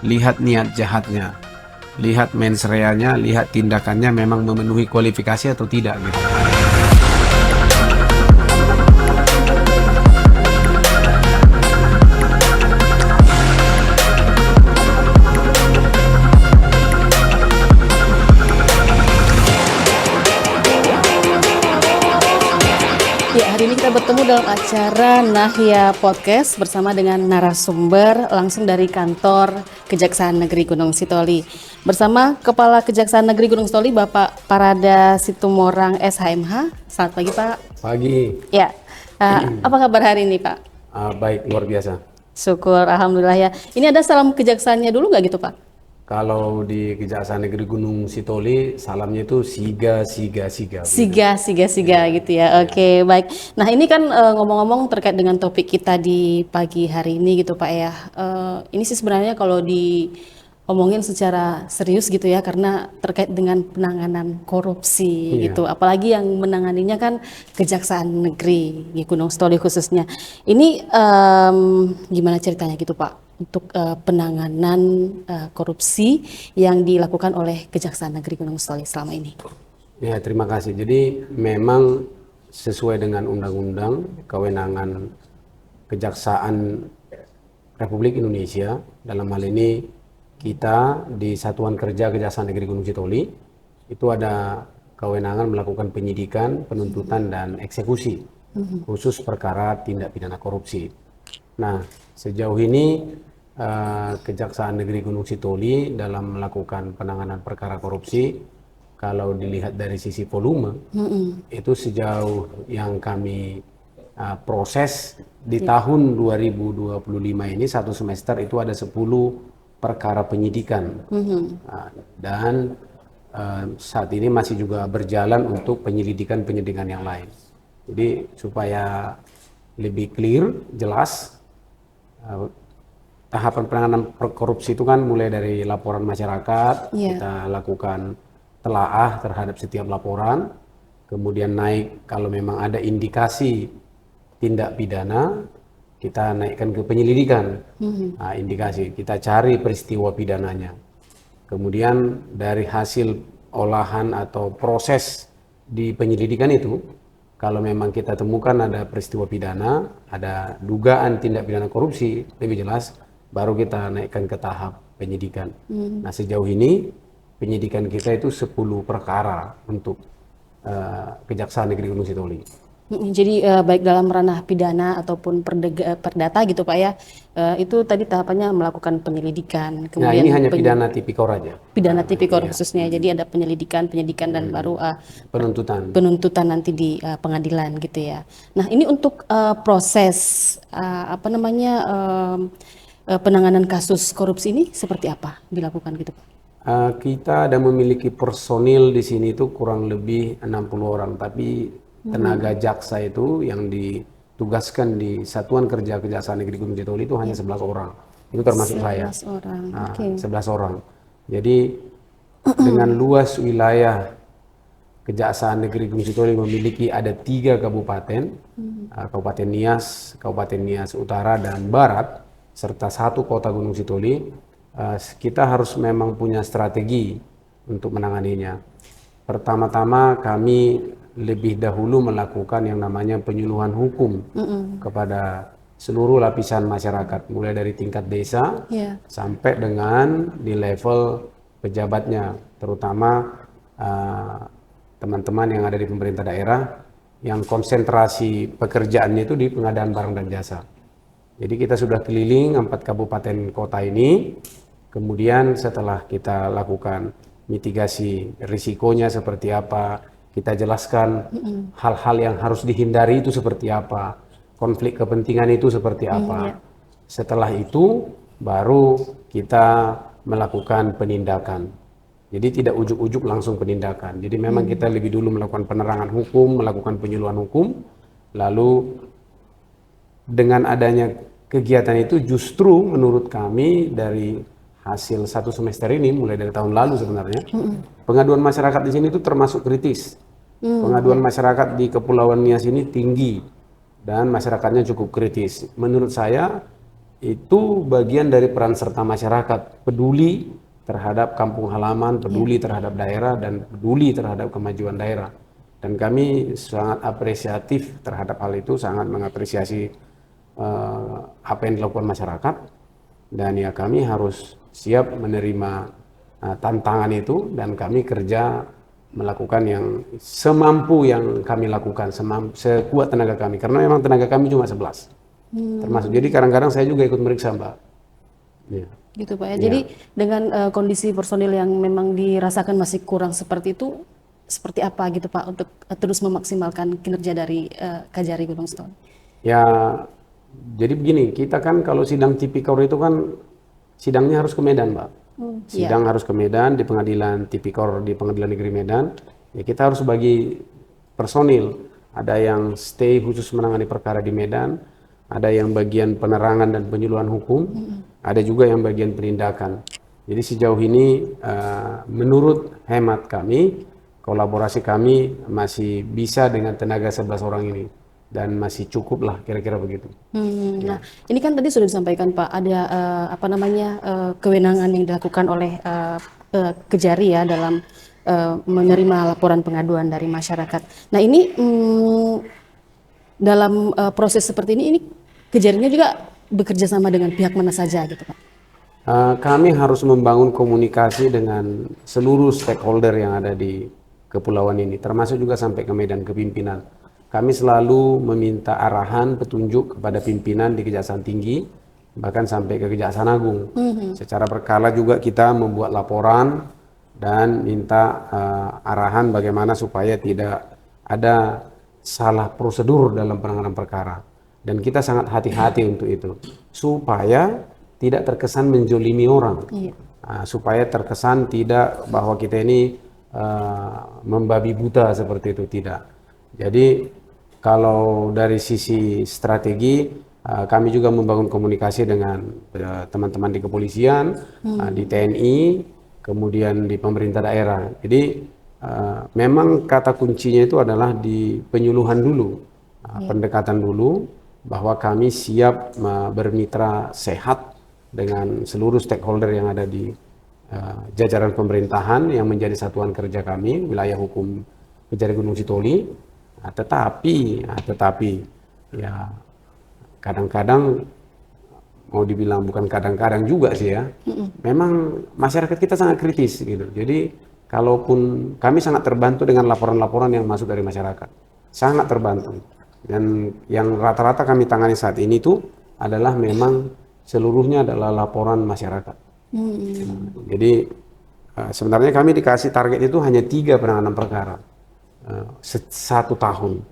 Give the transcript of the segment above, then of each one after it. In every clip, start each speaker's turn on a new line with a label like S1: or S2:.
S1: lihat niat jahatnya, lihat mens reanya, lihat tindakannya memang memenuhi kualifikasi atau tidak gitu.
S2: Ya, hari ini kita bertemu dalam acara Nahya Podcast bersama dengan narasumber langsung dari kantor Kejaksaan Negeri Gunung Sitoli. Bersama Kepala Kejaksaan Negeri Gunung Sitoli, Bapak Parada Situmorang SHMH. Selamat pagi, Pak.
S1: Pagi.
S2: Ya, apa kabar hari ini, Pak?
S1: Baik, luar biasa.
S2: Syukur, alhamdulillah ya. Ini ada salam kejaksaannya dulu nggak gitu, Pak?
S1: Kalau di Kejaksaan Negeri Gunung Sitoli, salamnya itu siga.
S2: Siga gitu ya. Oke, baik. Nah, ini kan ngomong-ngomong terkait dengan topik kita di pagi hari ini gitu, Pak ya. Ini sih sebenarnya kalau diomongin secara serius gitu ya, karena terkait dengan penanganan korupsi gitu. Apalagi yang menanganinya kan Kejaksaan Negeri di Gunung Sitoli khususnya. Ini gimana ceritanya gitu, Pak? Untuk penanganan korupsi yang dilakukan oleh Kejaksaan Negeri Gunung Sitoli selama ini.
S1: Ya, terima kasih. Jadi memang sesuai dengan undang-undang kewenangan Kejaksaan Republik Indonesia, dalam hal ini kita di Satuan Kerja Kejaksaan Negeri Gunung Sitoli itu ada kewenangan melakukan penyidikan, penuntutan dan eksekusi khusus perkara tindak pidana korupsi. Nah, sejauh ini Kejaksaan Negeri Gunung Sitoli dalam melakukan penanganan perkara korupsi, kalau dilihat dari sisi volume, itu sejauh yang kami proses di tahun 2025 ini satu semester itu ada 10 perkara penyidikan. Dan saat ini masih juga berjalan untuk penyelidikan yang lain. Jadi supaya lebih clear, jelas, tahapan penanganan korupsi itu kan mulai dari laporan masyarakat, kita lakukan telaah terhadap setiap laporan, kemudian naik kalau memang ada indikasi tindak pidana, kita naikkan ke penyelidikan. Nah, indikasi, kita cari peristiwa pidananya. Kemudian dari hasil olahan atau proses di penyelidikan itu, kalau memang kita temukan ada peristiwa pidana, ada dugaan tindak pidana korupsi, lebih jelas, baru kita naikkan ke tahap penyidikan. Nah, sejauh ini penyidikan kita itu 10 perkara untuk Kejaksaan Negeri Gunung Sitoli.
S2: Jadi baik dalam ranah pidana ataupun perdata gitu Pak ya, itu tadi tahapannya melakukan penyelidikan.
S1: Nah, ini hanya pidana tipikor aja.
S2: Pidana tipikor khususnya, jadi ada penyidikan dan baru penuntutan nanti di pengadilan gitu ya. Nah, ini untuk proses penanganan kasus korupsi ini seperti apa dilakukan gitu Pak?
S1: Kita ada memiliki personil di sini itu kurang lebih 60 orang, tapi tenaga jaksa itu yang ditugaskan di Satuan Kerja Kejaksaan Negeri Gunung Sitoli itu hanya 11 orang. Itu termasuk 11 saya.
S2: Orang.
S1: Nah, 11 orang. Jadi dengan luas wilayah Kejaksaan Negeri Gunung Sitoli memiliki ada 3 kabupaten, Kabupaten Nias Utara dan Barat, serta 1 kota Gunung Sitoli. Kita harus memang punya strategi untuk menanganinya. Pertama-tama kami lebih dahulu melakukan yang namanya penyuluhan hukum kepada seluruh lapisan masyarakat, mulai dari tingkat desa sampai dengan di level pejabatnya, terutama teman-teman yang ada di pemerintah daerah yang konsentrasi pekerjaannya itu di pengadaan barang dan jasa. Jadi kita sudah keliling 4 kabupaten kota ini, kemudian setelah kita lakukan mitigasi risikonya seperti apa, kita jelaskan hal-hal yang harus dihindari itu seperti apa, konflik kepentingan itu seperti apa. Setelah itu baru kita melakukan penindakan. Jadi tidak ujuk-ujuk langsung penindakan. Jadi memang kita lebih dulu melakukan penerangan hukum, melakukan penyuluhan hukum, lalu dengan adanya kegiatan itu justru menurut kami dari hasil 1 semester ini, mulai dari tahun lalu sebenarnya, pengaduan masyarakat di sini itu termasuk kritis. Pengaduan masyarakat di Kepulauan Nias ini tinggi dan masyarakatnya cukup kritis. Menurut saya itu bagian dari peran serta masyarakat, peduli terhadap kampung halaman, peduli terhadap daerah, dan peduli terhadap kemajuan daerah. Dan kami sangat apresiatif terhadap hal itu, sangat mengapresiasi apa yang dilakukan masyarakat, dan ya kami harus siap menerima tantangan itu, dan kami kerja melakukan yang semampu yang kami lakukan, sekuat tenaga kami, karena memang tenaga kami cuma 11 termasuk. Jadi kadang-kadang saya juga ikut meriksa, Mbak. Ya.
S2: Gitu Pak ya. Jadi dengan kondisi personil yang memang dirasakan masih kurang seperti itu, seperti apa gitu Pak untuk terus memaksimalkan kinerja dari Kajari Gunung Sitoli?
S1: Ya, jadi begini, kita kan kalau sidang tipikor itu kan sidangnya harus ke Medan, Mbak. Sidang harus ke Medan di pengadilan tipikor di Pengadilan Negeri Medan. Ya kita harus bagi personil. Ada yang stay khusus menangani perkara di Medan, ada yang bagian penerangan dan penyuluhan hukum, ada juga yang bagian penindakan. Jadi sejauh ini menurut hemat kami, kolaborasi kami masih bisa dengan tenaga 11 orang ini. Dan masih cukup lah, kira-kira begitu.
S2: Nah, ini kan tadi sudah disampaikan Pak, ada kewenangan yang dilakukan oleh Kejari ya dalam menerima laporan pengaduan dari masyarakat. Nah, ini dalam proses seperti ini Kejarinya juga bekerja sama dengan pihak mana saja gitu Pak?
S1: Kami harus membangun komunikasi dengan seluruh stakeholder yang ada di kepulauan ini, termasuk juga sampai ke Medan, ke pimpinan. Kami selalu meminta arahan, petunjuk kepada pimpinan di Kejaksaan Tinggi, bahkan sampai ke Kejaksaan Agung. Secara berkala juga kita membuat laporan dan minta arahan bagaimana supaya tidak ada salah prosedur dalam penanganan perkara. Dan kita sangat hati-hati untuk itu, supaya tidak terkesan menjolimi orang, supaya terkesan tidak bahwa kita ini membabi buta seperti itu, tidak. Jadi kalau dari sisi strategi, kami juga membangun komunikasi dengan teman-teman di kepolisian, di TNI, kemudian di pemerintah daerah. Jadi memang kata kuncinya itu adalah di penyuluhan dulu, pendekatan dulu, bahwa kami siap bermitra sehat dengan seluruh stakeholder yang ada di jajaran pemerintahan yang menjadi satuan kerja kami, wilayah hukum Kejari Gunung Sitoli. Tetapi ya kadang-kadang, mau dibilang bukan kadang-kadang juga sih ya, memang masyarakat kita sangat kritis gitu. Jadi kalaupun kami sangat terbantu dengan laporan-laporan yang masuk dari masyarakat, sangat terbantu. Dan yang rata-rata kami tangani saat ini tuh adalah memang seluruhnya adalah laporan masyarakat. Jadi sebenarnya kami dikasih target itu hanya 3 penanganan perkara. 1 tahun.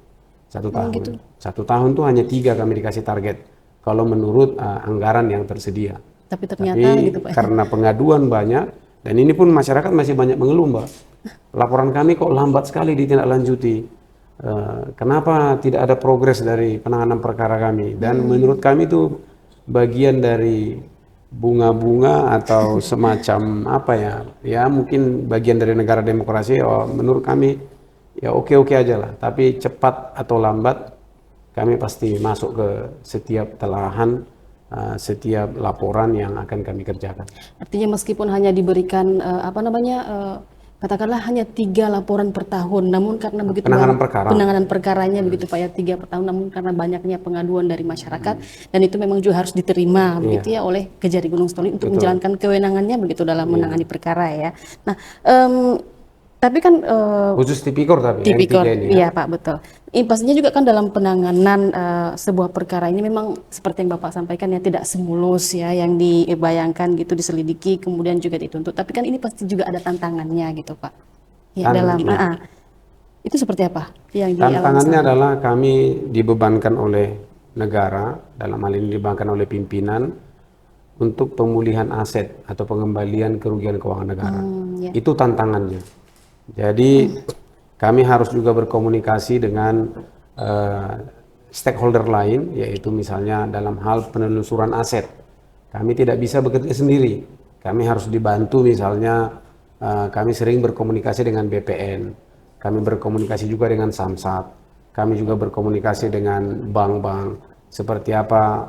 S2: Gitu.
S1: 1 tahun tuh hanya 3 kami dikasih target kalau menurut anggaran yang tersedia.
S2: Tapi ternyata gitu Pak.
S1: Karena pengaduan banyak, dan ini pun masyarakat masih banyak mengeluh, Mbak. Laporan kami kok lambat sekali ditindaklanjuti. Kenapa tidak ada progres dari penanganan perkara kami? Dan menurut kami itu bagian dari bunga-bunga atau semacam apa ya? Ya mungkin bagian dari negara demokrasi. Menurut kami ya oke-oke aja lah, tapi cepat atau lambat kami pasti masuk ke setiap telahan, setiap laporan yang akan kami kerjakan.
S2: Artinya meskipun hanya diberikan katakanlah hanya 3 laporan per tahun, namun karena begitu penanganan perkaranya begitu Pak ya 3 per tahun, namun karena banyaknya pengaduan dari masyarakat dan itu memang juga harus diterima begitu ya oleh Kejari Gunung Sitoli untuk menjalankan kewenangannya begitu dalam menangani perkara ya. Nah, tapi kan
S1: khusus tipikor
S2: tipikor,
S1: ini,
S2: iya Pak, betul. Ini pastinya juga kan dalam penanganan sebuah perkara ini memang seperti yang Bapak sampaikan ya tidak semulus ya yang dibayangkan gitu diselidiki kemudian juga dituntut. Tapi kan ini pasti juga ada tantangannya gitu Pak. Ya itu seperti apa yang dialami?
S1: Tantangannya adalah kami dibebankan oleh negara, dalam hal ini dibebankan oleh pimpinan untuk pemulihan aset atau pengembalian kerugian keuangan negara. Itu tantangannya. Jadi kami harus juga berkomunikasi dengan stakeholder lain, yaitu misalnya dalam hal penelusuran aset. Kami tidak bisa bekerja sendiri. Kami harus dibantu misalnya, kami sering berkomunikasi dengan BPN, kami berkomunikasi juga dengan Samsat, kami juga berkomunikasi dengan bank-bank, seperti apa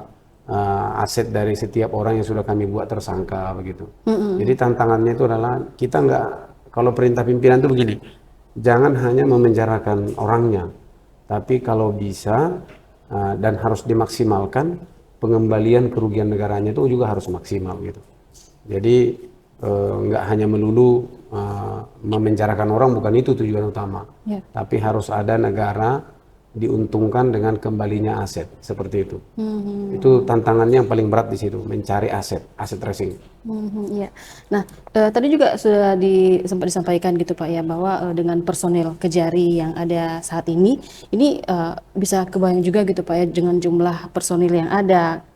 S1: aset dari setiap orang yang sudah kami buat tersangka begitu. Jadi tantangannya itu adalah kita nggak, kalau perintah pimpinan itu begini, jangan hanya memenjarakan orangnya, tapi kalau bisa dan harus dimaksimalkan pengembalian kerugian negaranya itu juga harus maksimal gitu. Jadi nggak hanya melulu memenjarakan orang, bukan itu tujuan utama, tapi harus ada negara diuntungkan dengan kembalinya aset seperti itu. Itu tantangannya yang paling berat di situ, mencari aset tracing.
S2: Iya. Nah, tadi juga sudah sempat disampaikan gitu Pak ya, bahwa dengan personel Kejari yang ada saat ini bisa kebayang juga gitu Pak ya, dengan jumlah personil yang ada,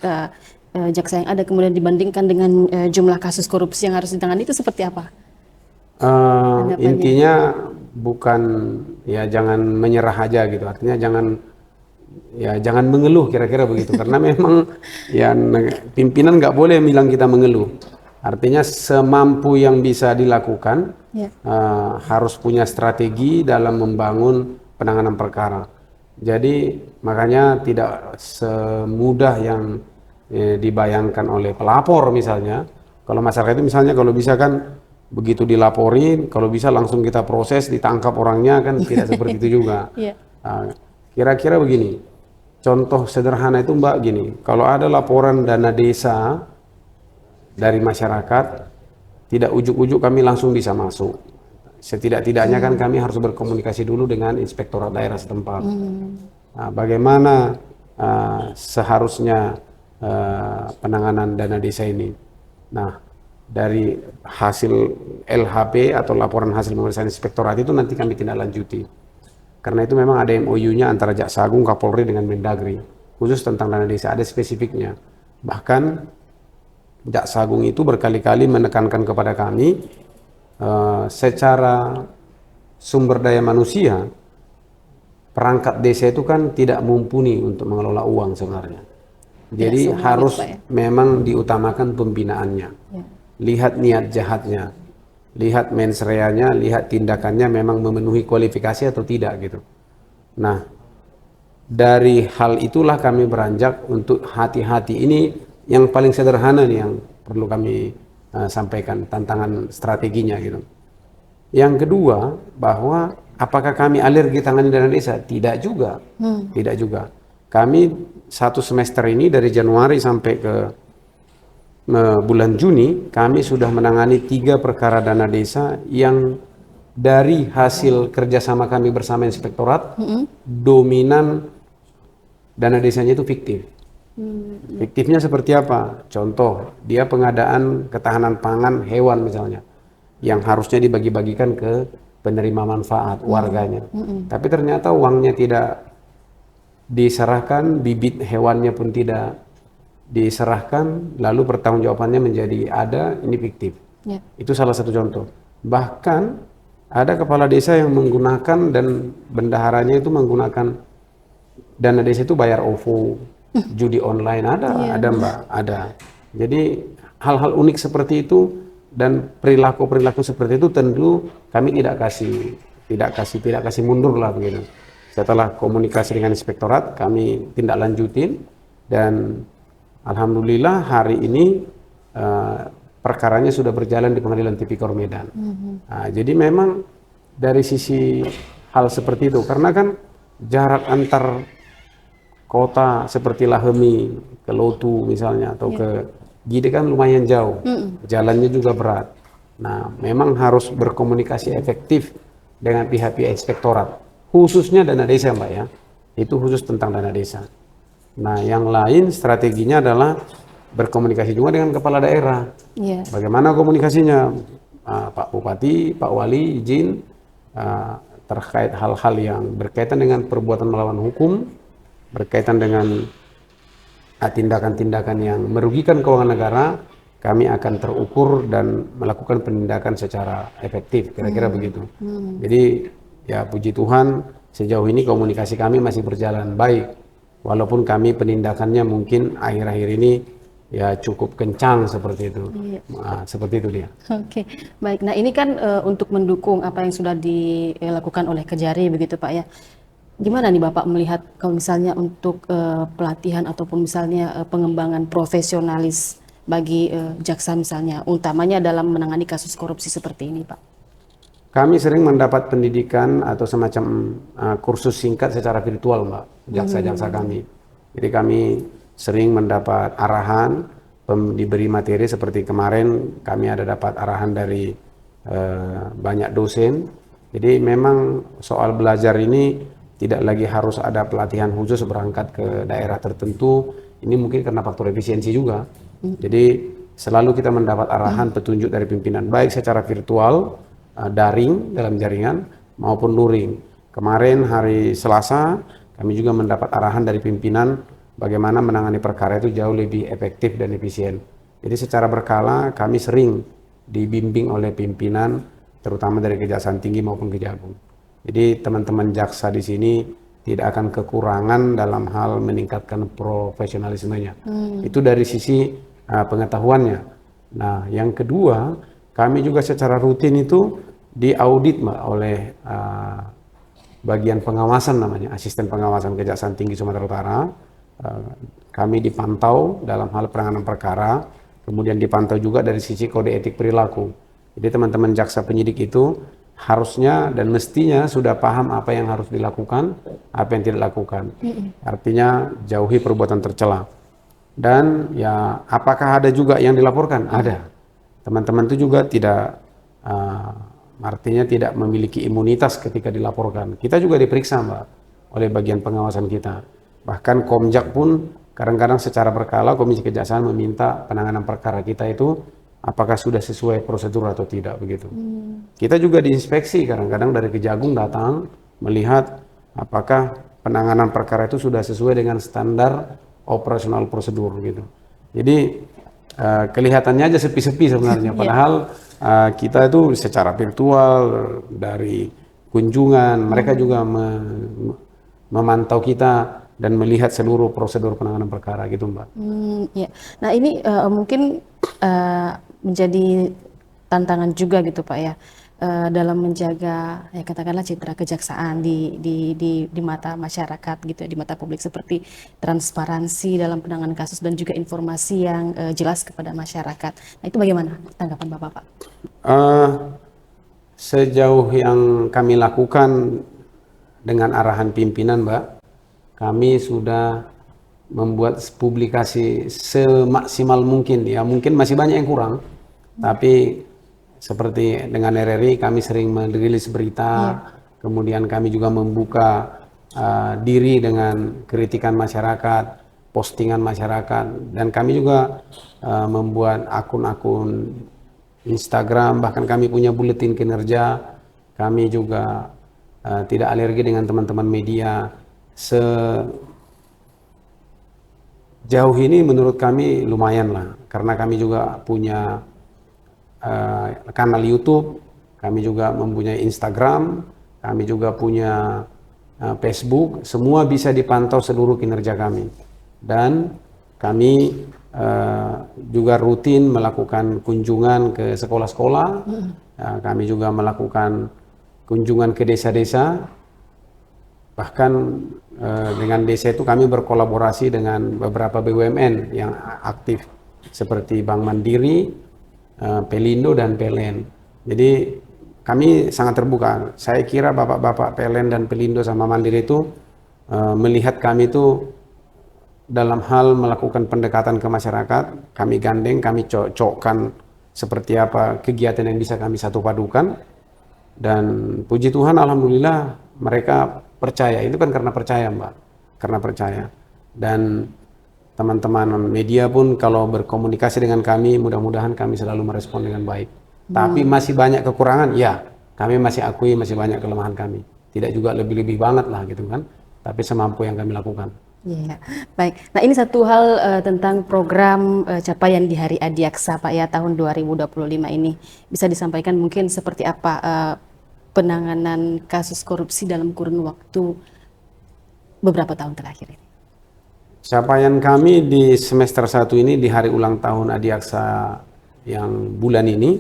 S2: jaksa yang ada, kemudian dibandingkan dengan jumlah kasus korupsi yang harus ditangani, itu seperti apa?
S1: Intinya bukan ya jangan menyerah aja gitu, artinya jangan mengeluh kira-kira begitu, karena memang ya pimpinan nggak boleh bilang kita mengeluh, artinya semampu yang bisa dilakukan, harus punya strategi dalam membangun penanganan perkara. Jadi makanya tidak semudah yang dibayangkan oleh pelapor misalnya. Kalau masyarakat itu misalnya kalau bisa kan begitu dilaporin, kalau bisa langsung kita proses, ditangkap orangnya, kan tidak seperti itu juga. Kira-kira begini, contoh sederhana itu Mbak gini, kalau ada laporan dana desa dari masyarakat, tidak ujuk-ujuk kami langsung bisa masuk. Setidak-tidaknya kan kami harus berkomunikasi dulu dengan inspektorat daerah setempat. Nah, bagaimana seharusnya penanganan dana desa ini. Nah, dari hasil LHP atau laporan hasil pemeriksaan inspektorat itu nanti kami tindak lanjuti. Karena itu memang ada MOU-nya antara Jaksa Agung, Kapolri dengan Mendagri khusus tentang dana desa, ada spesifiknya. Bahkan Jaksa Agung itu berkali-kali menekankan kepada kami secara sumber daya manusia, perangkat desa itu kan tidak mumpuni untuk mengelola uang sebenarnya. Jadi harus memang diutamakan pembinaannya. Lihat niat jahatnya, lihat mens reanya, lihat tindakannya memang memenuhi kualifikasi atau tidak gitu. Nah, dari hal itulah kami beranjak untuk hati-hati. Ini yang paling sederhana nih yang perlu kami sampaikan, tantangan strateginya gitu. Yang kedua, bahwa apakah kami alergi tangani dana desa? Tidak juga, tidak juga. Kami satu semester ini dari Januari sampai ke bulan Juni, kami sudah menangani 3 perkara dana desa yang dari hasil kerjasama kami bersama inspektorat, dominan dana desanya itu fiktif. Fiktifnya seperti apa? Contoh, dia pengadaan ketahanan pangan hewan misalnya, yang harusnya dibagi-bagikan ke penerima manfaat warganya. Tapi ternyata uangnya tidak diserahkan, bibit hewannya pun tidak diserahkan, lalu pertanggungjawabannya menjadi ada, ini fiktif. Itu salah satu contoh. Bahkan ada kepala desa yang menggunakan dan bendaharanya itu menggunakan dana desa itu bayar OVO, judi online, ada Mbak, ada. Jadi hal-hal unik seperti itu dan perilaku-perilaku seperti itu tentu kami tidak kasih mundur lah begitu. Setelah komunikasi dengan inspektorat, kami tindak lanjutin dan alhamdulillah hari ini perkaranya sudah berjalan di Pengadilan Tipikor Medan. Nah, jadi memang dari sisi hal seperti itu, karena kan jarak antar kota seperti Lahemi ke Lotu misalnya atau ke Gide kan lumayan jauh, jalannya juga berat. Nah, memang harus berkomunikasi efektif dengan pihak-pihak inspektorat, khususnya dana desa Mbak ya, itu khusus tentang dana desa. Nah, yang lain strateginya adalah berkomunikasi juga dengan kepala daerah. Bagaimana komunikasinya? Pak Bupati, Pak Wali izin terkait hal-hal yang berkaitan dengan perbuatan melawan hukum, berkaitan dengan tindakan-tindakan yang merugikan keuangan negara, kami akan terukur dan melakukan penindakan secara efektif, kira-kira begitu. Jadi ya puji Tuhan sejauh ini komunikasi kami masih berjalan baik, walaupun kami penindakannya mungkin akhir-akhir ini ya cukup kencang seperti itu. Nah, seperti itu dia.
S2: Oke, baik. Nah ini kan untuk mendukung apa yang sudah dilakukan oleh Kejari begitu Pak ya. Gimana nih Bapak melihat kalau misalnya untuk pelatihan ataupun misalnya pengembangan profesionalis bagi jaksa misalnya, utamanya dalam menangani kasus korupsi seperti ini, Pak?
S1: Kami sering mendapat pendidikan atau semacam kursus singkat secara virtual, Mbak, jaksa-jaksa kami. Jadi kami sering mendapat arahan, diberi materi seperti kemarin kami ada dapat arahan dari banyak dosen. Jadi memang soal belajar ini tidak lagi harus ada pelatihan khusus berangkat ke daerah tertentu. Ini mungkin karena faktor efisiensi juga. Jadi selalu kita mendapat arahan petunjuk dari pimpinan, baik secara virtual, daring dalam jaringan maupun luring. Kemarin hari Selasa kami juga mendapat arahan dari pimpinan bagaimana menangani perkara itu jauh lebih efektif dan efisien. Jadi secara berkala kami sering dibimbing oleh pimpinan terutama dari Kejaksaan Tinggi maupun Kejagung. Jadi teman-teman jaksa di sini tidak akan kekurangan dalam hal meningkatkan profesionalismenya. Itu dari sisi pengetahuannya. Nah, yang kedua, kami juga secara rutin itu diaudit Mbak, oleh bagian pengawasan namanya, asisten pengawasan Kejaksaan Tinggi Sumatera Utara. Kami dipantau dalam hal penanganan perkara, kemudian dipantau juga dari sisi kode etik perilaku. Jadi teman-teman jaksa penyidik itu harusnya dan mestinya sudah paham apa yang harus dilakukan, apa yang tidak dilakukan. Artinya jauhi perbuatan tercela. Dan ya apakah ada juga yang dilaporkan? Ada. Teman-teman itu juga tidak, artinya tidak memiliki imunitas ketika dilaporkan. Kita juga diperiksa Mbak oleh bagian pengawasan kita. Bahkan Komjak pun kadang-kadang secara berkala Komisi Kejaksaan meminta penanganan perkara kita itu apakah sudah sesuai prosedur atau tidak begitu. Kita juga diinspeksi kadang-kadang dari Kejagung datang melihat apakah penanganan perkara itu sudah sesuai dengan standar operasional prosedur gitu. Jadi kelihatannya aja sepi-sepi sebenarnya, padahal kita itu secara virtual dari kunjungan mereka juga memantau kita dan melihat seluruh prosedur penanganan perkara gitu Mbak.
S2: Ya. Nah ini mungkin menjadi tantangan juga gitu Pak ya, dalam menjaga ya katakanlah citra kejaksaan di mata masyarakat gitu ya, di mata publik, seperti transparansi dalam penanganan kasus dan juga informasi yang jelas kepada masyarakat. Nah itu bagaimana tanggapan Bapak Pak?
S1: Sejauh yang kami lakukan dengan arahan pimpinan Mbak, kami sudah membuat publikasi semaksimal mungkin, ya mungkin masih banyak yang kurang, tapi seperti dengan RRI kami sering merilis berita, kemudian kami juga membuka diri dengan kritikan masyarakat, postingan masyarakat, dan kami juga membuat akun-akun Instagram, bahkan kami punya buletin kinerja. Kami juga tidak alergi dengan teman-teman media. Sejauh ini menurut kami lumayan lah, karena kami juga punya kanal YouTube, kami juga mempunyai Instagram, kami juga punya Facebook, semua bisa dipantau seluruh kinerja kami. Dan kami juga rutin melakukan kunjungan ke sekolah-sekolah, kami juga melakukan kunjungan ke desa-desa, bahkan dengan desa itu kami berkolaborasi dengan beberapa BUMN yang aktif seperti Bank Mandiri, Pelindo dan PLN. Jadi kami sangat terbuka. Saya kira bapak-bapak PLN dan Pelindo sama Mandiri itu melihat kami itu dalam hal melakukan pendekatan ke masyarakat, kami gandeng, kami cocokkan seperti apa kegiatan yang bisa kami satu padukan. Dan puji Tuhan alhamdulillah mereka percaya. Itu kan karena percaya Mbak, karena percaya. Dan teman-teman media pun kalau berkomunikasi dengan kami, mudah-mudahan kami selalu merespon dengan baik. Tapi masih banyak kekurangan, ya kami masih akui masih banyak kelemahan kami. Tidak juga lebih-lebih banget lah gitu kan, tapi semampu yang kami lakukan.
S2: Ya, baik. Nah ini satu hal tentang program capaian di Hari Adiaksa Pak ya tahun 2025 ini. Bisa disampaikan mungkin seperti apa penanganan kasus korupsi dalam kurun waktu beberapa tahun terakhir ini?
S1: Capaian kami di semester 1 ini di hari ulang tahun Adiaksa yang bulan ini,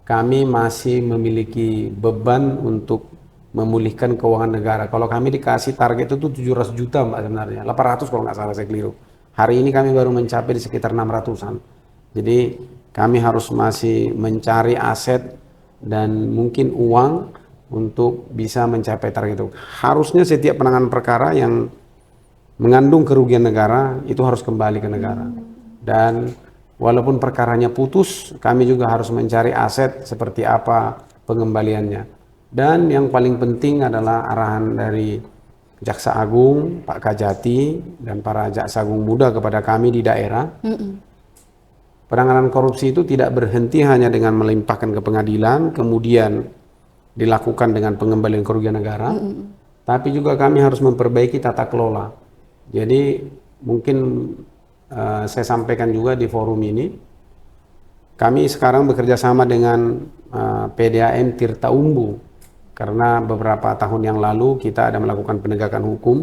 S1: kami masih memiliki beban untuk memulihkan keuangan negara. Kalau kami dikasih target itu 700 juta Mbak sebenarnya, 800 kalau nggak salah saya keliru. Hari ini kami baru mencapai di sekitar 600-an. Jadi kami harus masih mencari aset dan mungkin uang untuk bisa mencapai target itu. Harusnya setiap penanganan perkara yang mengandung kerugian negara itu harus kembali ke negara. Dan walaupun perkaranya putus, kami juga harus mencari aset seperti apa pengembaliannya. Dan yang paling penting adalah arahan dari Jaksa Agung, Pak Kajati, dan para Jaksa Agung muda kepada kami di daerah. Penanganan korupsi itu tidak berhenti hanya dengan melimpahkan ke pengadilan, kemudian dilakukan dengan pengembalian kerugian negara, tapi juga kami harus memperbaiki tata kelola. Jadi mungkin saya sampaikan juga di forum ini, kami sekarang bekerja sama dengan PDAM Tirta Umbu, karena beberapa tahun yang lalu kita ada melakukan penegakan hukum,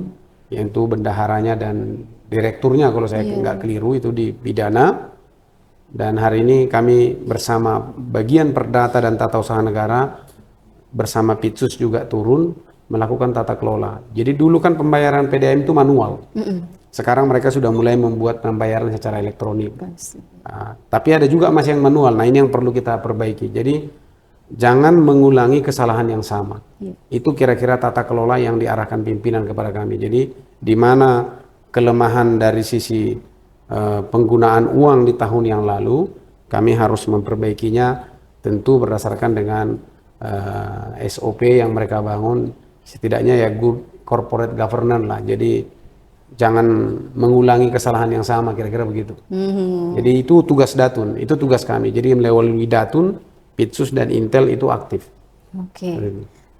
S1: yaitu bendaharanya dan direkturnya kalau saya nggak keliru itu dipidana. Dan hari ini kami bersama bagian Perdata dan Tata Usaha Negara bersama Pitsus juga turun melakukan tata kelola. Jadi dulu kan pembayaran PDAM itu manual. Sekarang mereka sudah mulai membuat pembayaran secara elektronik. Tapi ada juga masih yang manual. Nah ini yang perlu kita perbaiki. Jadi jangan mengulangi kesalahan yang sama. Itu kira-kira tata kelola yang diarahkan pimpinan kepada kami. Jadi di mana kelemahan dari sisi penggunaan uang di tahun yang lalu, kami harus memperbaikinya tentu berdasarkan dengan SOP yang mereka bangun, setidaknya ya good corporate governance lah. Jadi jangan mengulangi kesalahan yang sama, kira-kira begitu. Jadi itu tugas Datun, itu tugas kami. Jadi melalui Datun, Pitsus dan Intel itu aktif.
S2: Oke.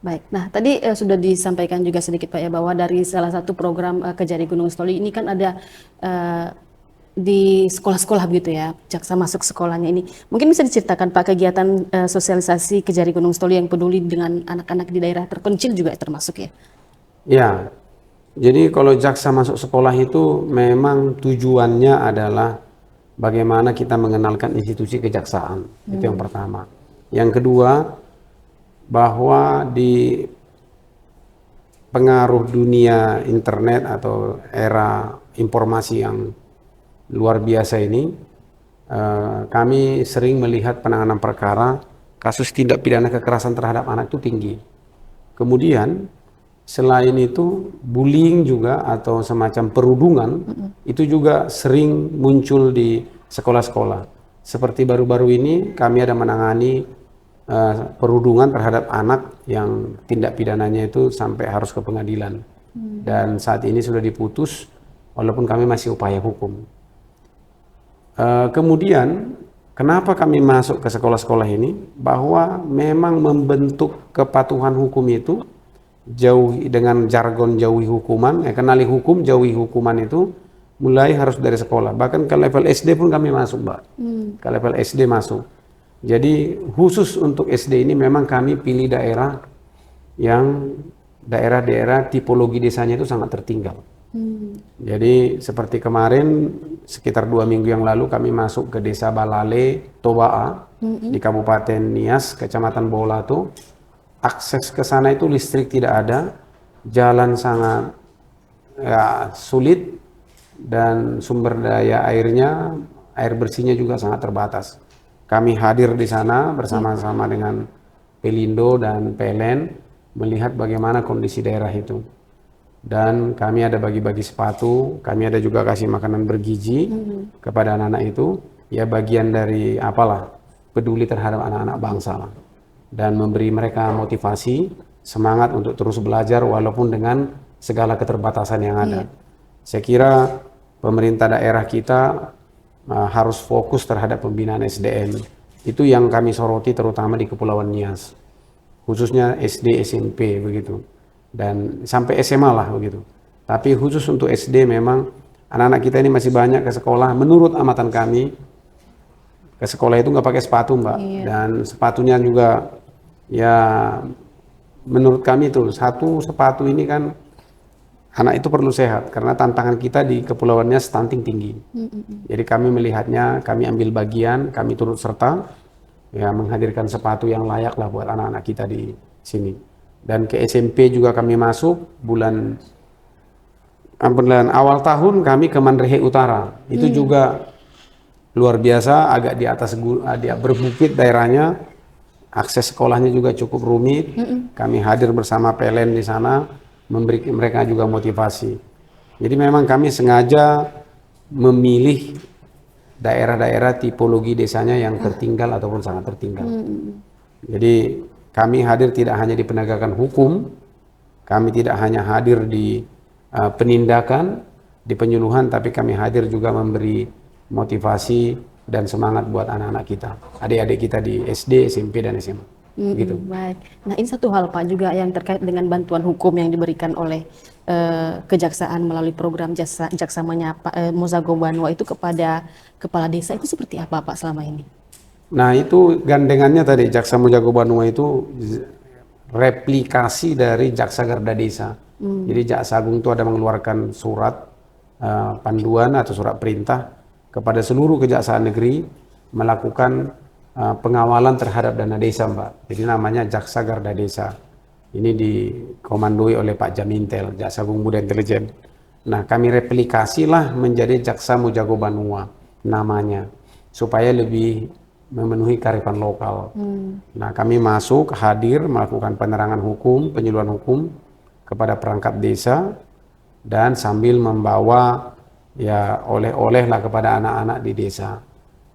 S2: Baik. Nah, tadi sudah disampaikan juga sedikit Pak ya bahwa dari salah satu program Kejari Gunung Sitoli ini kan ada di sekolah-sekolah begitu ya, jaksa masuk sekolahnya ini. Mungkin bisa diceritakan Pak kegiatan sosialisasi Kejari Gunung Sitoli yang peduli dengan anak-anak di daerah terpencil juga termasuk ya? Ya,
S1: jadi kalau jaksa masuk sekolah itu memang tujuannya adalah bagaimana kita mengenalkan institusi kejaksaan. Itu yang pertama. Yang kedua, bahwa di pengaruh dunia internet atau era informasi yang luar biasa ini, kami sering melihat penanganan perkara kasus tindak pidana kekerasan terhadap anak itu tinggi. Kemudian selain itu bullying juga atau semacam perundungan itu juga sering muncul di sekolah-sekolah. Seperti baru-baru ini kami ada menangani perundungan terhadap anak yang tindak pidananya itu sampai harus ke pengadilan. Dan saat ini sudah diputus walaupun kami masih upaya hukum. Kemudian kenapa kami masuk ke sekolah-sekolah ini? Bahwa memang membentuk kepatuhan hukum itu jauhi dengan jargon jauhi hukuman, kenali hukum, jauhi hukuman itu mulai harus dari sekolah. Bahkan ke level SD pun kami masuk, Mbak. Ke level SD masuk. Jadi khusus untuk SD ini memang kami pilih daerah yang daerah-daerah tipologi desanya itu sangat tertinggal. Jadi seperti kemarin sekitar 2 minggu yang lalu kami masuk ke desa Balale, Tobaa di Kabupaten Nias, Kecamatan Bolato. Akses ke sana itu listrik tidak ada, jalan sangat sulit, dan sumber daya airnya, air bersihnya juga sangat terbatas. Kami hadir di sana bersama-sama dengan Pelindo dan PLN melihat bagaimana kondisi daerah itu. Dan kami ada bagi-bagi sepatu, kami ada juga kasih makanan bergizi kepada anak-anak itu, ya bagian dari apalah, peduli terhadap anak-anak bangsa lah. Dan memberi mereka motivasi, semangat untuk terus belajar walaupun dengan segala keterbatasan yang ada. Saya kira pemerintah daerah kita harus fokus terhadap pembinaan SDM. Itu yang kami soroti terutama di Kepulauan Nias, khususnya SD, SMP begitu. Dan sampai SMA lah begitu. Tapi khusus untuk SD memang anak-anak kita ini masih banyak ke sekolah. Menurut amatan kami ke sekolah itu nggak pakai sepatu, Mbak. Dan sepatunya juga ya menurut kami itu satu sepatu ini kan anak itu perlu sehat karena tantangan kita di kepulauannya stunting tinggi. Jadi kami melihatnya, kami ambil bagian, kami turut serta ya menghadirkan sepatu yang layak lah buat anak-anak kita di sini. Dan ke SMP juga kami masuk bulan awal tahun kami ke Manrehe Utara. Itu juga luar biasa, agak di atas berbukit daerahnya. Akses sekolahnya juga cukup rumit. Kami hadir bersama PLN di sana, memberi mereka juga motivasi. Jadi memang kami sengaja memilih daerah-daerah tipologi desanya yang tertinggal ataupun sangat tertinggal. Jadi kami hadir tidak hanya di penegakan hukum, kami tidak hanya hadir di penindakan, di penyuluhan, tapi kami hadir juga memberi motivasi dan semangat buat anak-anak kita, adik-adik kita di SD, SMP, dan SMA. Gitu.
S2: Baik. Nah, ini satu hal Pak juga yang terkait dengan bantuan hukum yang diberikan oleh kejaksaan melalui program Jaksa Menyapa Mozago Banua itu kepada kepala desa itu seperti apa Pak selama ini?
S1: Nah, itu gandengannya tadi Jaksa Mozago Banua itu replikasi dari Jaksa Garda Desa. Jadi Jaksa Agung itu ada mengeluarkan surat panduan atau surat perintah kepada seluruh kejaksaan negeri melakukan pengawalan terhadap dana desa, Mbak. Jadi namanya Jaksa Garda Desa. Ini dikomandoi oleh Pak Jamintel, Jaksa Agung Muda Intelijen. Nah, kami replikasilah menjadi Jaksa Mozago Banua namanya, supaya lebih memenuhi kearifan lokal. Nah, kami masuk, hadir, melakukan penerangan hukum, penyuluhan hukum kepada perangkat desa, dan sambil membawa ya oleh-oleh lah kepada anak-anak di desa.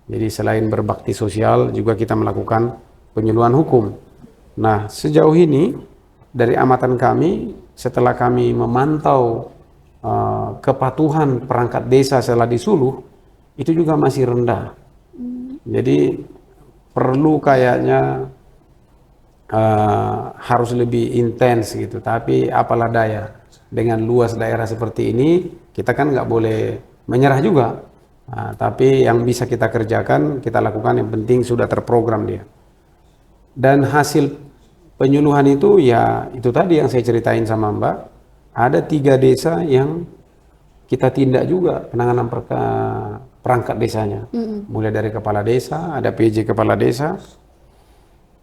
S1: Jadi selain berbakti sosial juga kita melakukan penyuluhan hukum. Nah, sejauh ini dari amatan kami setelah kami memantau kepatuhan perangkat desa setelah disuluh itu juga masih rendah. Jadi perlu kayaknya harus lebih intens gitu. Tapi apalah daya, dengan luas daerah seperti ini kita kan nggak boleh menyerah juga. Nah, tapi yang bisa kita kerjakan, kita lakukan, yang penting sudah terprogram dia. Dan hasil penyuluhan itu ya itu tadi yang saya ceritain sama Mbak, ada 3 desa yang kita tindak juga penanganan perangkat desanya. Mulai dari kepala desa, ada PJ kepala desa,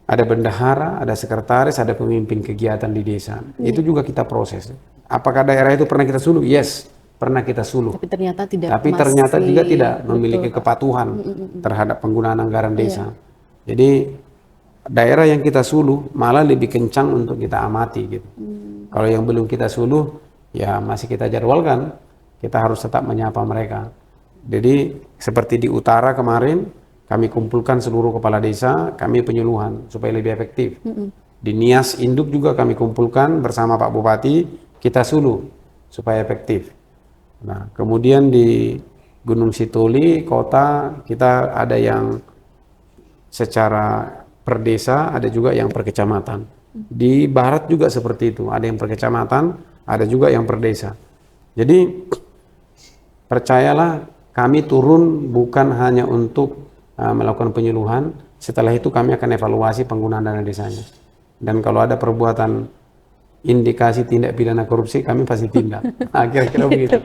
S1: ada bendahara, ada sekretaris, ada pemimpin kegiatan di desa. Itu juga kita proses. Apakah daerah itu pernah kita suluh? Yes, pernah kita suluh.
S2: Tapi ternyata tidak.
S1: Tapi ternyata juga tidak memiliki kepatuhan terhadap penggunaan anggaran desa. Jadi daerah yang kita suluh malah lebih kencang untuk kita amati gitu. Kalau yang belum kita suluh ya masih kita jadwalkan. Kita harus tetap menyapa mereka. Jadi seperti di utara kemarin kami kumpulkan seluruh kepala desa, kami penyuluhan supaya lebih efektif. Di Nias Induk juga kami kumpulkan bersama Pak Bupati, kita suluh supaya efektif. Nah, kemudian di Gunung Sitoli kota kita ada yang secara per desa, ada juga yang per kecamatan. Di barat juga seperti itu, ada yang per kecamatan, ada juga yang per desa. Jadi percayalah, kami turun bukan hanya untuk melakukan penyuluhan, setelah itu kami akan evaluasi penggunaan dana desanya. Dan kalau ada perbuatan indikasi tindak pidana korupsi, kami pasti tindak. Nah, kira-kira begitu.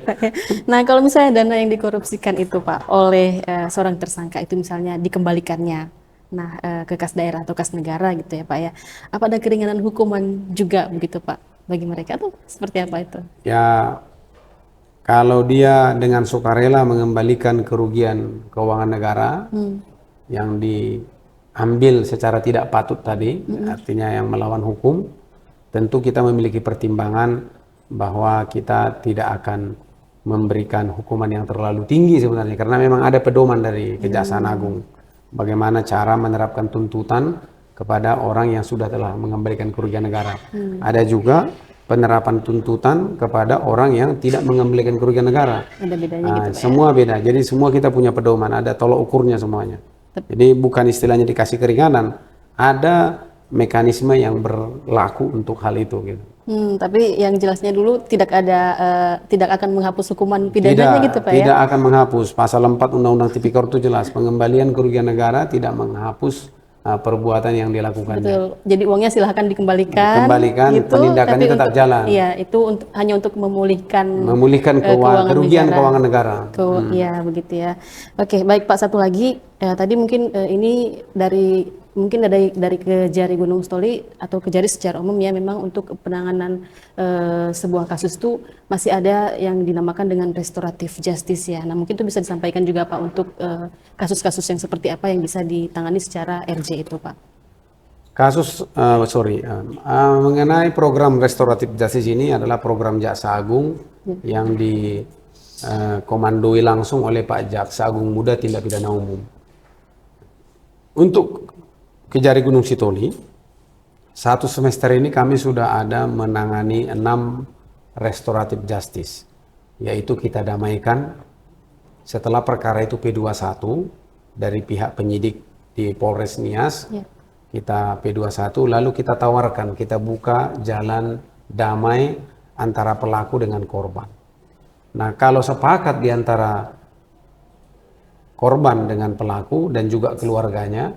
S2: Nah, kalau misalnya dana yang dikorupsikan itu Pak oleh seorang tersangka itu misalnya dikembalikannya, nah ke kas daerah atau kas negara gitu ya Pak ya, apa ada keringanan hukuman juga begitu Pak bagi mereka tuh seperti apa itu?
S1: Ya, kalau dia dengan sukarela mengembalikan kerugian keuangan negara yang diambil secara tidak patut tadi, artinya yang melawan hukum, tentu kita memiliki pertimbangan bahwa kita tidak akan memberikan hukuman yang terlalu tinggi sebenarnya, karena memang ada pedoman dari Kejaksaan Agung bagaimana cara menerapkan tuntutan kepada orang yang sudah telah mengembalikan kerugian negara. Ada juga penerapan tuntutan kepada orang yang tidak mengembalikan kerugian negara.
S2: Ada bedanya gitu Pak.
S1: Semua beda. Jadi semua kita punya pedoman, ada tolok ukurnya semuanya. Jadi bukan istilahnya dikasih keringanan, ada mekanisme yang berlaku untuk hal itu gitu.
S2: Tapi yang jelasnya dulu tidak akan menghapus hukuman pidananya gitu Pak ya?
S1: Tidak akan menghapus. Pasal 4 Undang-Undang Tipikor itu jelas, pengembalian kerugian negara tidak menghapus perbuatan yang dilakukan.
S2: Betul. Jadi uangnya silahkan dikembalikan.
S1: Gitu, penindakannya tetap jalan.
S2: Iya, itu hanya untuk memulihkan
S1: kerugian keuangan negara.
S2: Iya, begitu ya. Oke, baik Pak, satu lagi. Tadi mungkin ini dari mungkin dari Kejari Gunung Stoli atau Kejari secara umum ya, memang untuk penanganan sebuah kasus itu masih ada yang dinamakan dengan restoratif justice ya. Nah mungkin itu bisa disampaikan juga Pak untuk kasus-kasus yang seperti apa yang bisa ditangani secara RJ itu Pak.
S1: Kasus mengenai program restoratif justice ini adalah program Jaksa Agung yang dikomandoi langsung oleh Pak Jaksa Agung Muda Tindak Pidana Umum. Untuk Kejari Gunung Sitoli, satu semester ini kami sudah ada menangani 6 restoratif justice, yaitu kita damaikan setelah perkara itu P21 dari pihak penyidik di Polres Nias. Kita P21, lalu kita tawarkan, kita buka jalan damai antara pelaku dengan korban. Nah, kalau sepakat di antara korban dengan pelaku dan juga keluarganya,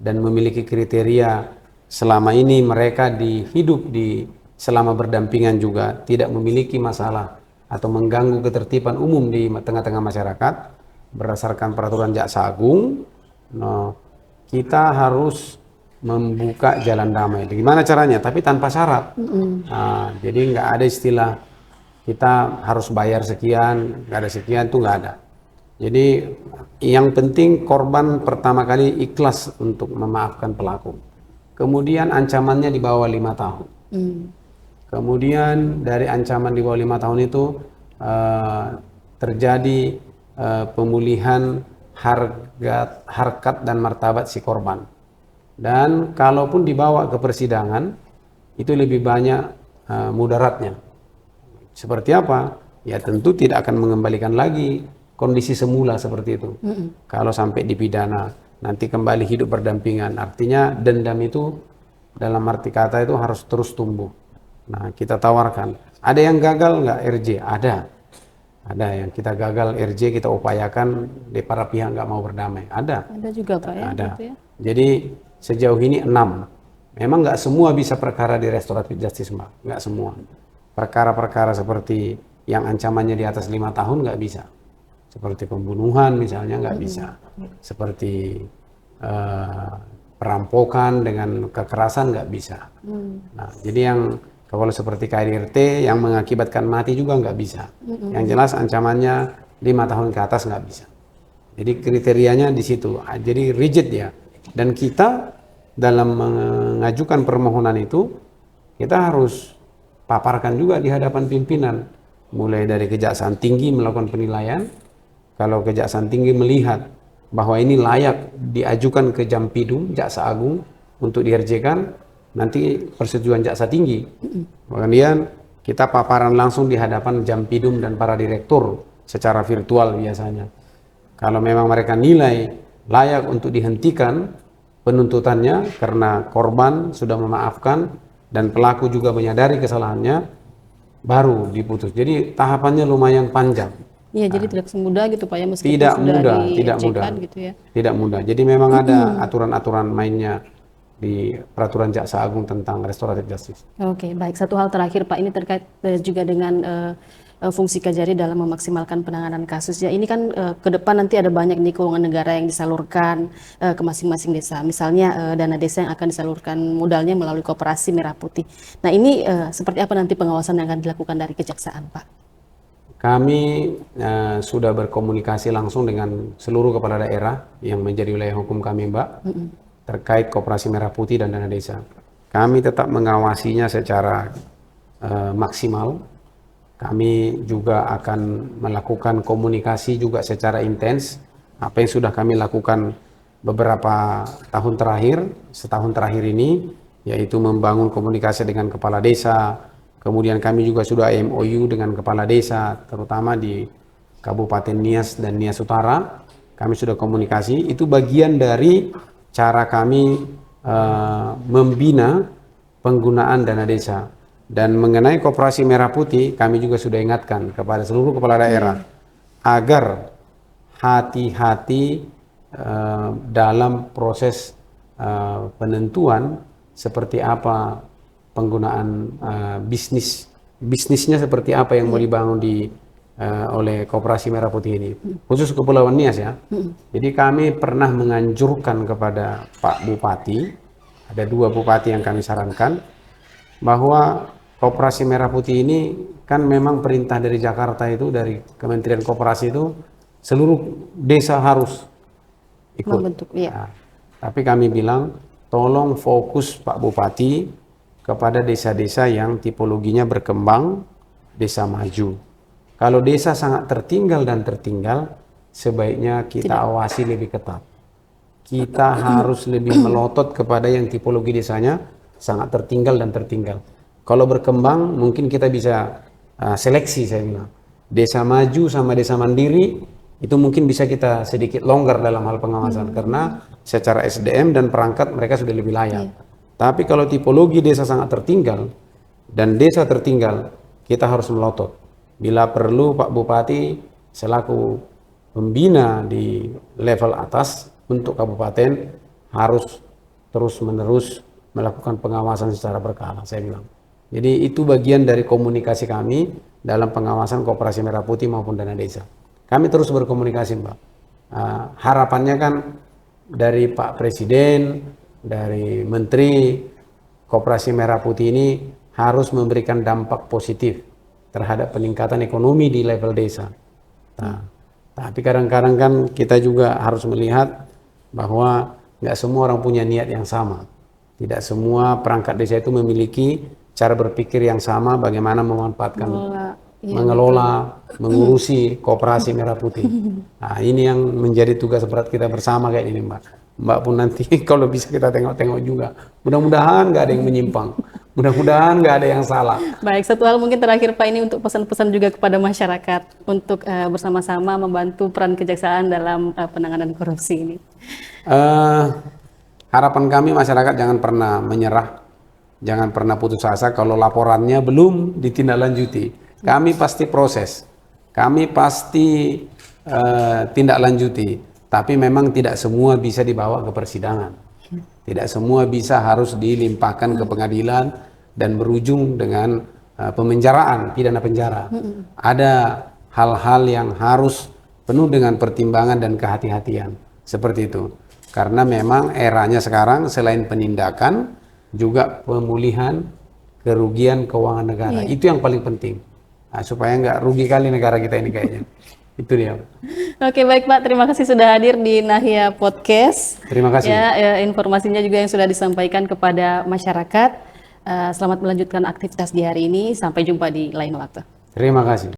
S1: dan memiliki kriteria selama ini mereka selama berdampingan juga tidak memiliki masalah atau mengganggu ketertiban umum di tengah-tengah masyarakat, berdasarkan peraturan Jaksa Agung, kita harus membuka jalan damai. Gimana caranya? Tapi tanpa syarat. Nah, jadi nggak ada istilah kita harus bayar sekian, nggak ada sekian, itu nggak ada. Jadi yang penting korban pertama kali ikhlas untuk memaafkan pelaku. Kemudian ancamannya di bawah 5 tahun. Kemudian dari ancaman di bawah 5 tahun itu terjadi pemulihan harkat dan martabat si korban. Dan kalaupun dibawa ke persidangan, itu lebih banyak mudaratnya. Seperti apa? Ya tentu tidak akan mengembalikan lagi kondisi semula seperti itu. Kalau sampai dipidana, nanti kembali hidup berdampingan. Artinya dendam itu dalam arti kata itu harus terus tumbuh. Nah kita tawarkan. Ada yang gagal nggak RJ? Ada. Ada yang kita gagal RJ, kita upayakan di para pihak nggak mau berdamai. Ada.
S2: Ada juga Pak ya?
S1: Ada.
S2: Gitu ya?
S1: Jadi sejauh ini 6. Memang nggak semua bisa perkara di restoratif justice, Mbak. Nggak semua. Perkara-perkara seperti yang ancamannya di atas 5 tahun nggak bisa. Seperti pembunuhan misalnya nggak bisa. Seperti perampokan dengan kekerasan nggak bisa. Nah, jadi yang kalau seperti KDRT yang mengakibatkan mati juga nggak bisa. Yang jelas ancamannya 5 tahun ke atas nggak bisa. Jadi kriterianya di situ. Jadi rigid ya. Dan kita dalam mengajukan permohonan itu, kita harus paparkan juga di hadapan pimpinan. Mulai dari Kejaksaan Tinggi melakukan penilaian. Kalau Kejaksaan Tinggi melihat bahwa ini layak diajukan ke Jampidum, Jaksa Agung, untuk di-RJ-kan, nanti persetujuan Jaksa Tinggi. Kemudian kita paparan langsung di hadapan Jampidum dan para direktur secara virtual biasanya. Kalau memang mereka nilai layak untuk dihentikan penuntutannya karena korban sudah memaafkan dan pelaku juga menyadari kesalahannya, baru diputus. Jadi tahapannya lumayan panjang.
S2: Iya, jadi tidak semudah gitu Pak ya, meskipun
S1: Tidak
S2: sudah
S1: mudah, tidak
S2: di-RJ-kan
S1: mudah.
S2: gitu ya.
S1: Tidak mudah. Jadi memang ada aturan-aturan mainnya di peraturan Jaksa Agung tentang restoratif justice.
S2: Oke, baik. Satu hal terakhir Pak, ini terkait juga dengan fungsi Kejari dalam memaksimalkan penanganan kasus. Ya, ini kan ke depan nanti ada banyak nih keuangan negara yang disalurkan ke masing-masing desa. Misalnya dana desa yang akan disalurkan modalnya melalui Koperasi Merah Putih. Nah, ini seperti apa nanti pengawasan yang akan dilakukan dari Kejaksaan, Pak?
S1: Kami sudah berkomunikasi langsung dengan seluruh kepala daerah yang menjadi wilayah hukum kami, Mbak, terkait Koperasi Merah Putih dan dana desa. Kami tetap mengawasinya secara maksimal. Kami juga akan melakukan komunikasi juga secara intens. Apa yang sudah kami lakukan beberapa tahun terakhir, setahun terakhir ini, yaitu membangun komunikasi dengan kepala desa. Kemudian kami juga sudah MOU dengan kepala desa, terutama di Kabupaten Nias dan Nias Utara. Kami sudah komunikasi. Itu bagian dari cara kami membina penggunaan dana desa. Dan mengenai Koperasi Merah Putih, kami juga sudah ingatkan kepada seluruh kepala daerah agar hati-hati dalam proses penentuan seperti apa penggunaan bisnisnya seperti apa yang mau dibangun di oleh Koperasi Merah Putih ini, khusus Kepulauan Nias ya. Jadi kami pernah menganjurkan kepada Pak Bupati, ada 2 bupati yang kami sarankan, bahwa Koperasi Merah Putih ini kan memang perintah dari Jakarta itu, dari Kementerian Koperasi itu, seluruh desa harus ikut.
S2: Membentuk, iya.
S1: Nah, tapi kami bilang, tolong fokus Pak Bupati kepada desa-desa yang tipologinya berkembang, desa maju. Kalau desa sangat tertinggal dan tertinggal, sebaiknya kita awasi lebih ketat. Kita harus lebih melotot kepada yang tipologi desanya sangat tertinggal dan tertinggal. Kalau berkembang, mungkin kita bisa seleksi, saya bilang. Desa maju sama desa mandiri, itu mungkin bisa kita sedikit longgar dalam hal pengawasan, karena secara SDM dan perangkat mereka sudah lebih layak. Tapi kalau tipologi desa sangat tertinggal, dan desa tertinggal, kita harus melotot. Bila perlu Pak Bupati selaku pembina di level atas untuk kabupaten harus terus-menerus melakukan pengawasan secara berkala, saya bilang. Jadi itu bagian dari komunikasi kami dalam pengawasan Koperasi Merah Putih maupun dana desa. Kami terus berkomunikasi, Mbak. Harapannya kan dari Pak Presiden, dari Menteri, Koperasi Merah Putih ini harus memberikan dampak positif terhadap peningkatan ekonomi di level desa. Nah, tapi kadang-kadang kan kita juga harus melihat bahwa nggak semua orang punya niat yang sama. Tidak semua perangkat desa itu memiliki cara berpikir yang sama bagaimana memanfaatkan, mengelola, mengurusi Koperasi Merah Putih. Nah, ini yang menjadi tugas berat kita bersama kayak ini, Mbak. Mbak pun nanti kalau bisa kita tengok-tengok juga. Mudah-mudahan nggak ada yang menyimpang. Mudah-mudahan nggak ada yang salah.
S2: Baik, satu hal mungkin terakhir Pak, ini untuk pesan-pesan juga kepada masyarakat untuk bersama-sama membantu peran kejaksaan dalam penanganan korupsi ini.
S1: Harapan kami masyarakat jangan pernah menyerah, jangan pernah putus asa kalau laporannya belum ditindaklanjuti. Kami pasti proses, kami pasti tindak lanjuti, tapi memang tidak semua bisa dibawa ke persidangan. Tidak semua bisa harus dilimpahkan ke pengadilan dan berujung dengan pemenjaraan, pidana penjara. Ada hal-hal yang harus penuh dengan pertimbangan dan kehati-hatian, seperti itu. Karena memang eranya sekarang selain penindakan, juga pemulihan kerugian keuangan negara. Itu yang paling penting. Nah, supaya nggak rugi kali negara kita ini kayaknya. Itu dia.
S2: Oke, baik Pak, terima kasih sudah hadir di Nahya Podcast.
S1: Terima kasih.
S2: Informasinya juga yang sudah disampaikan kepada masyarakat. Selamat melanjutkan aktivitas di hari ini. Sampai jumpa di lain waktu.
S1: Terima kasih.